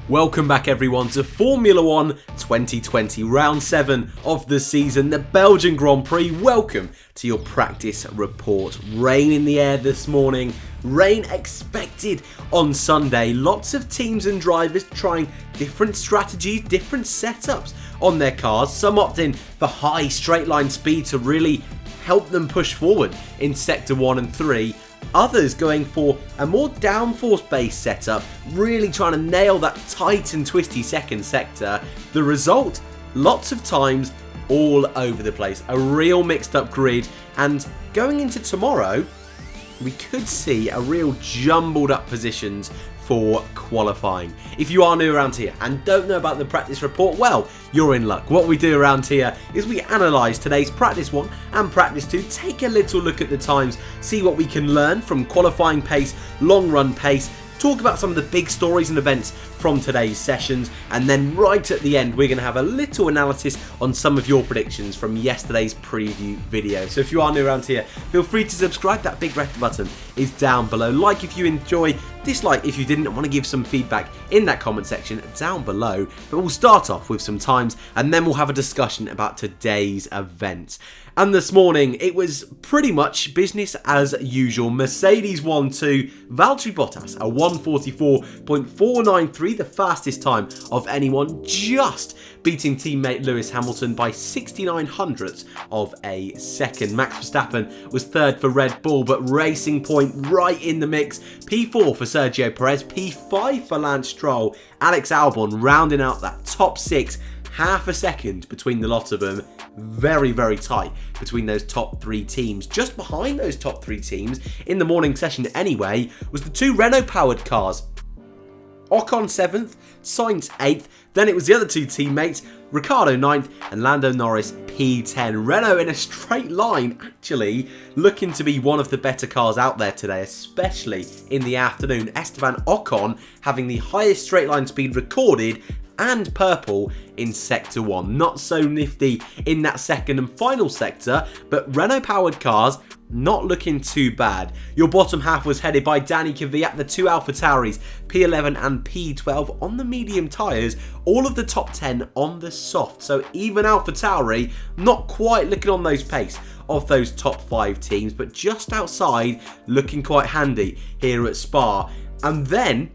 Welcome back everyone to Formula 1 2020, round 7 of the season, the Belgian Grand Prix. Welcome to your practice report. Rain in the air this morning, rain expected on Sunday. Lots of teams and drivers trying different strategies, different setups on their cars. Some opting for high straight line speed to really help them push forward in Sector 1 and 3. Others going for a more downforce based setup, really trying to nail that tight and twisty second sector. The result, lots of times all over the place. A real mixed up grid, and going into tomorrow, we could see a real jumbled up positions for qualifying. If you are new around here and don't know about the practice report, well, you're in luck. What we do around here is we analyse today's practice 1 and practice 2, take a little look at the times, see what we can learn from qualifying pace, long run pace, talk about some of the big stories and events from today's sessions, and then right at the end we're going to have a little analysis on some of your predictions from yesterday's preview video. So if you are new around here, feel free to subscribe. That big red button is down below. Like if you enjoy, dislike if you didn't, want to give some feedback in that comment section down below. But we'll start off with some times and then we'll have a discussion about today's events. And this morning, it was pretty much business as usual. Mercedes 1-2, Valtteri Bottas, a 1:44.493, the fastest time of anyone, just beating teammate Lewis Hamilton by 69 hundredths of a second. Max Verstappen was third for Red Bull, but Racing Point right in the mix. P4 for Sergio Perez, P5 for Lance Stroll, Alex Albon rounding out that top 6. Half a second between the lot of them. Very, very tight between those top 3 teams. Just behind those top 3 teams, in the morning session anyway, was the 2 Renault-powered cars. Ocon 7th, Sainz 8th, then it was the other 2 teammates, Ricciardo 9th and Lando Norris P10. Renault in a straight line, actually looking to be one of the better cars out there today, especially in the afternoon. Esteban Ocon having the highest straight line speed recorded and purple in Sector 1. Not so nifty in that second and final sector, but Renault-powered cars not looking too bad. Your bottom half was headed by Danny Kvyat, the 2 AlphaTauris, P11 and P12 on the medium tyres, all of the top 10 on the soft. So even AlphaTauri not quite looking on those pace of those top 5 teams, but just outside, looking quite handy here at Spa. And then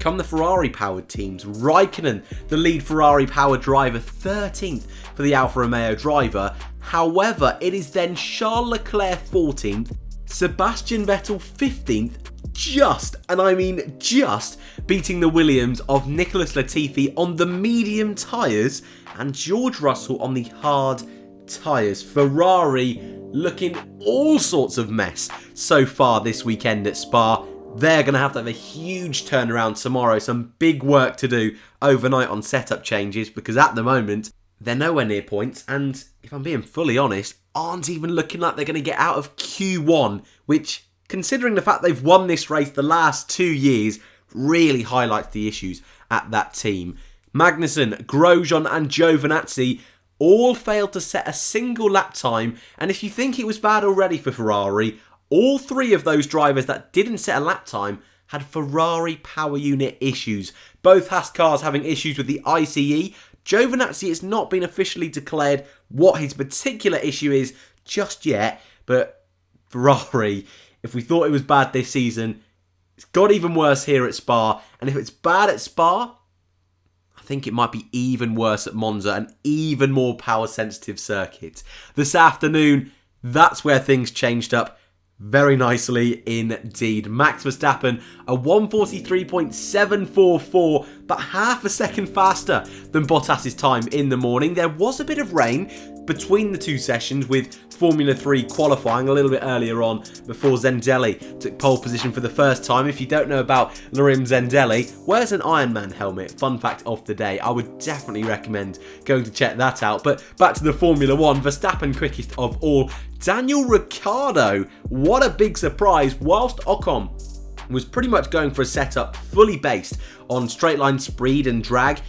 come the Ferrari-powered teams. Raikkonen, the lead Ferrari-powered driver, 13th for the Alfa Romeo driver. However, it is then Charles Leclerc 14th, Sebastian Vettel 15th, just, and I mean just, beating the Williams of Nicholas Latifi on the medium tyres and George Russell on the hard tyres. Ferrari looking all sorts of mess so far this weekend at Spa. They're going to have a huge turnaround tomorrow. Some big work to do overnight on setup changes because at the moment, they're nowhere near points. And if I'm being fully honest, aren't even looking like they're going to get out of Q1, which, considering the fact they've won this race the last 2 years, really highlights the issues at that team. Magnussen, Grosjean and Giovinazzi all failed to set a single lap time. And if you think it was bad already for Ferrari, all 3 of those drivers that didn't set a lap time had Ferrari power unit issues. Both Haas cars having issues with the ICE. Giovinazzi has not been officially declared what his particular issue is just yet. But Ferrari, if we thought it was bad this season, it's got even worse here at Spa. And if it's bad at Spa, I think it might be even worse at Monza, an even more power sensitive circuit. This afternoon, that's where things changed up very nicely indeed. Max Verstappen, a 1:43.744, but half a second faster than Bottas's time in the morning. There was a bit of rain between the 2 sessions with Formula 3 qualifying a little bit earlier on before Zendelli took pole position for the first time. If you don't know about Larim Zendelli, wears an Ironman helmet. Fun fact of the day. I would definitely recommend going to check that out. But back to the Formula 1, Verstappen quickest of all. Daniel Ricciardo, what a big surprise. Whilst Ocon was pretty much going for a setup fully based on straight line speed and drag,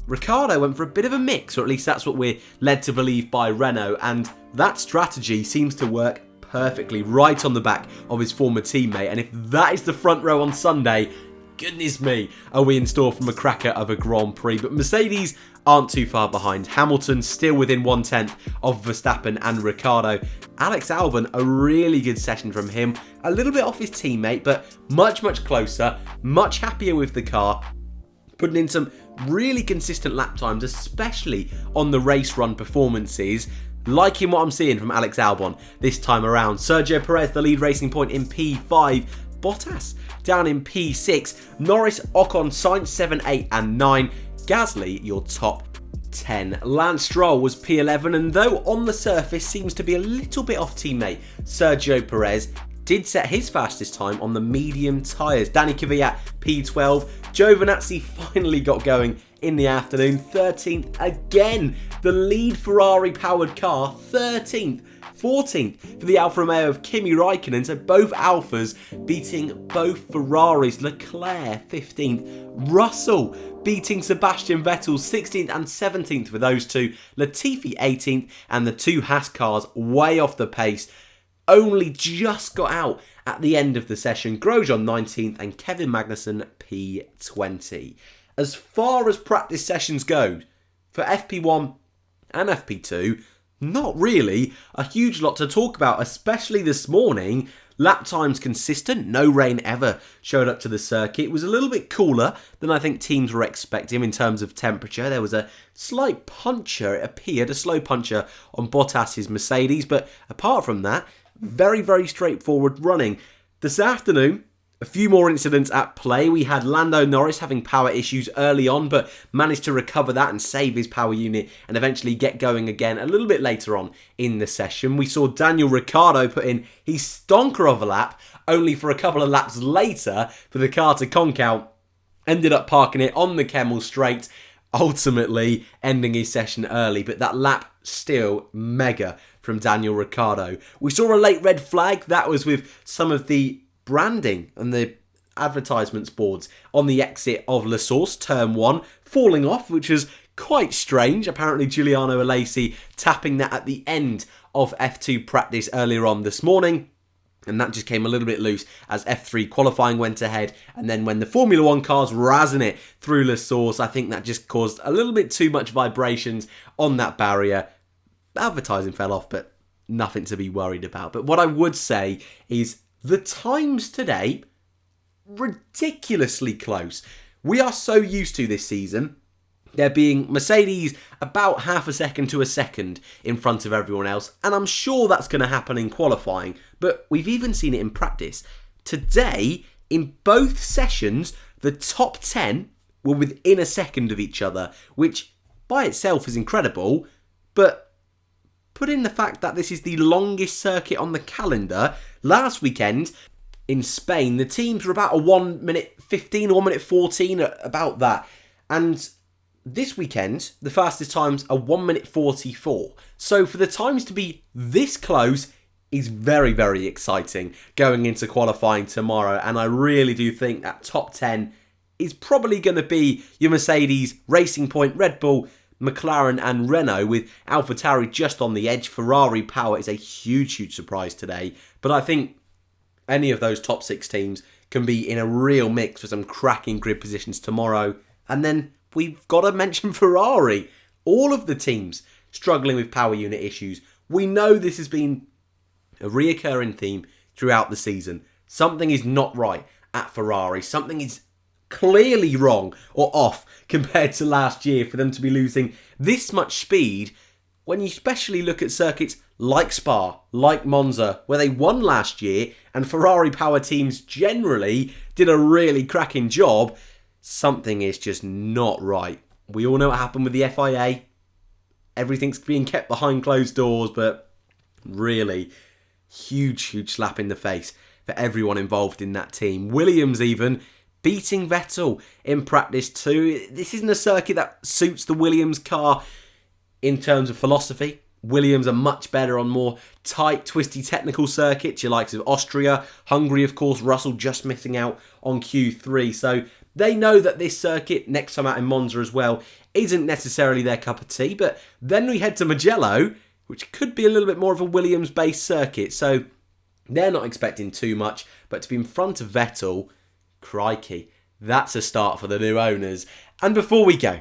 Ricciardo went for a bit of a mix, or at least that's what we're led to believe by Renault, and that strategy seems to work perfectly right on the back of his former teammate. And if that is the front row on Sunday, goodness me, are we in store from a cracker of a Grand Prix. But Mercedes aren't too far behind. Hamilton still within 1/10 of Verstappen and Ricciardo. Alex Albon, a really good session from him. A little bit off his teammate, but much closer, much happier with the car. Putting in some really consistent lap times, especially on the race run performances. Liking what I'm seeing from Alex Albon this time around. Sergio Perez, the lead racing point in P5. Bottas down in P6. Norris, Ocon, Sainz 7, 8 and 9. Gasly, your top 10. Lance Stroll was P11, and though on the surface seems to be a little bit off teammate Sergio Perez, did set his fastest time on the medium tyres. Danny Kvyat, P12. Giovinazzi finally got going in the afternoon. 13th again. The lead Ferrari-powered car, 13th. 14th for the Alfa Romeo of Kimi Raikkonen. So both Alfas beating both Ferraris. Leclerc, 15th. Russell beating Sebastian Vettel, 16th and 17th for those two. Latifi, 18th. And the two Haas cars way off the pace. Only just got out at the end of the session. Grosjean 19th and Kevin Magnussen P20. As far as practice sessions go, for FP1 and FP2, not really a huge lot to talk about, especially this morning. Lap times consistent, no rain ever showed up to the circuit. It was a little bit cooler than I think teams were expecting in terms of temperature. There was a slight puncher, it appeared, a slow puncher on Bottas's Mercedes, but apart from that, very straightforward running. This afternoon, a few more incidents at play. We had Lando Norris having power issues early on, but managed to recover that and save his power unit and eventually get going again a little bit later on in the session. We saw Daniel Ricciardo put in his stonker of a lap, only for a couple of laps later for the car to conk out. Ended up parking it on the Kemmel straight, ultimately ending his session early, but that lap still mega from Daniel Ricciardo. We saw a late red flag. That was with some of the branding and the advertisements boards on the exit of La Source, turn 1, falling off, which was quite strange. Apparently Giuliano Alesi tapping that at the end of F2 practice earlier on this morning. And that just came a little bit loose as F3 qualifying went ahead. And then when the Formula 1 cars razzing it through La Source, I think that just caused a little bit too much vibrations on that barrier. Advertising fell off, but nothing to be worried about. But what I would say is the times today, ridiculously close. We are so used to this season there being Mercedes about half a second to a second in front of everyone else, and I'm sure that's going to happen in qualifying, but we've even seen it in practice. Today, in both sessions, the top 10 were within a second of each other, which by itself is incredible, but put in the fact that this is the longest circuit on the calendar. Last weekend in Spain, the teams were about a 1 minute 15, 1 minute 14, about that. And this weekend, the fastest times are 1 minute 44. So for the times to be this close is very exciting going into qualifying tomorrow. And I really do think that top 10 is probably going to be your Mercedes, Racing Point, Red Bull, McLaren and Renault, with AlphaTauri just on the edge. Ferrari power is a huge surprise today. But I think any of those top 6 teams can be in a real mix for some cracking grid positions tomorrow. And then we've got to mention Ferrari. All of the teams struggling with power unit issues. We know this has been a reoccurring theme throughout the season. Something is not right at Ferrari. Something is clearly wrong or off compared to last year for them to be losing this much speed when you especially look at circuits like Spa, like Monza, where they won last year and Ferrari power teams generally did a really cracking job. Something is just not right. We all know what happened with the FIA. Everything's being kept behind closed doors, but really huge slap in the face for everyone involved in that team. Williams even beating Vettel in practice too. This isn't a circuit that suits the Williams car in terms of philosophy. Williams are much better on more tight, twisty technical circuits, your likes of Austria, Hungary of course, Russell just missing out on Q3. So they know that this circuit, next time out in Monza as well, isn't necessarily their cup of tea. But then we head to Mugello, which could be a little bit more of a Williams-based circuit. So they're not expecting too much, but to be in front of Vettel, crikey, That's a start for the new owners. And before we go,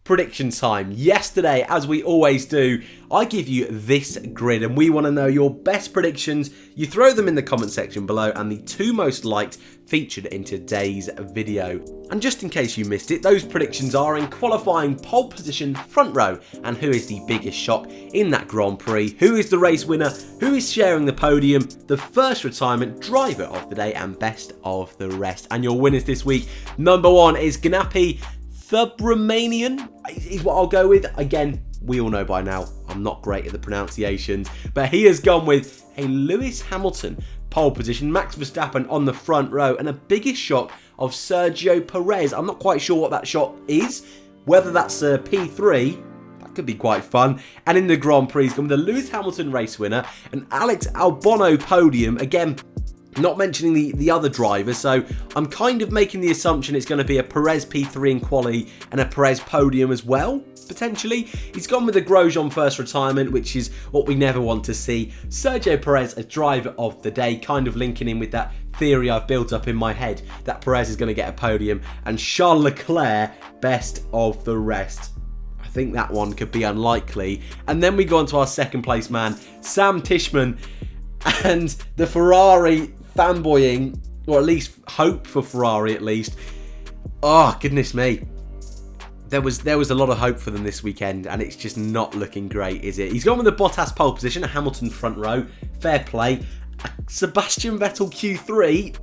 prediction time. Yesterday, as we always do, I give you this grid and we want to know your best predictions. You throw them in the comment section below and the 2 most liked featured in today's video. And just in case you missed it, those predictions are in qualifying, pole position, front row, and who is the biggest shock in that Grand Prix, who is the race winner, who is sharing the podium, the first retirement, driver of the day, and best of the rest. And your winners this week, number 1 is Gnappi the Romanian, is what I'll go with. Again, we all know by now, I'm not great at the pronunciations, but he has gone with a Lewis Hamilton pole position, Max Verstappen on the front row, and a biggest shock of Sergio Perez. I'm not quite sure what that shot is, whether that's a P3, that could be quite fun. And in the Grand Prix, he's gone with the Lewis Hamilton race winner, an Alex Albon podium, again, not mentioning the other drivers, so I'm kind of making the assumption it's going to be a Perez P3 in quali and a Perez podium as well, potentially. He's gone with the Grosjean first retirement, which is what we never want to see. Sergio Perez, a driver of the day, kind of linking in with that theory I've built up in my head that Perez is going to get a podium, and Charles Leclerc, best of the rest. I think that one could be unlikely. And then we go on to our second place man, Sam Tishman, and the Ferrari fanboying, or at least hope for Ferrari at least. Oh, goodness me. There was a lot of hope for them this weekend, and it's just not looking great, is it? He's gone with the Bottas pole position, a Hamilton front row. Fair play. A Sebastian Vettel Q3,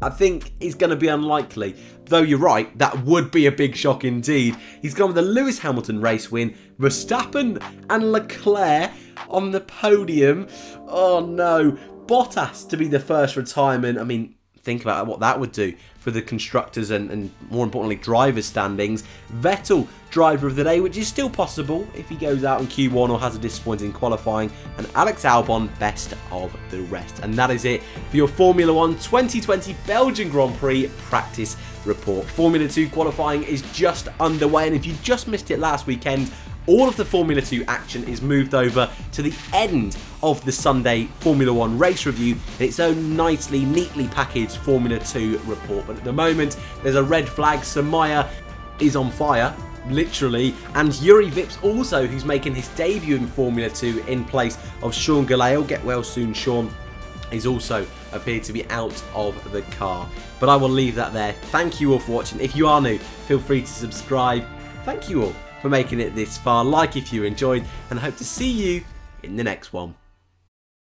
I think is going to be unlikely. Though you're right, that would be a big shock indeed. He's gone with the Lewis Hamilton race win, Verstappen and Leclerc on the podium. Oh no. Bottas to be the first retirement. I mean, think about what that would do for the constructors and more importantly, drivers' standings. Vettel, driver of the day, which is still possible if he goes out in Q1 or has a disappointing qualifying. And Alex Albon, best of the rest. And that is it for your Formula 1 2020 Belgian Grand Prix practice report. Formula 2 qualifying is just underway, and if you just missed it last weekend, all of the Formula 2 action is moved over to the end of the Sunday Formula 1 race review in its own neatly packaged Formula 2 report. But at the moment, there's a red flag. Samaya is on fire, literally, and Yuri Vips also, who's making his debut in Formula 2 in place of Sean Gallale. Get well soon, Sean. He's also appeared to be out of the car. But I will leave that there. Thank you all for watching. If you are new, feel free to subscribe. Thank you all for making it this far. Like if you enjoyed, and I hope to see you in the next one.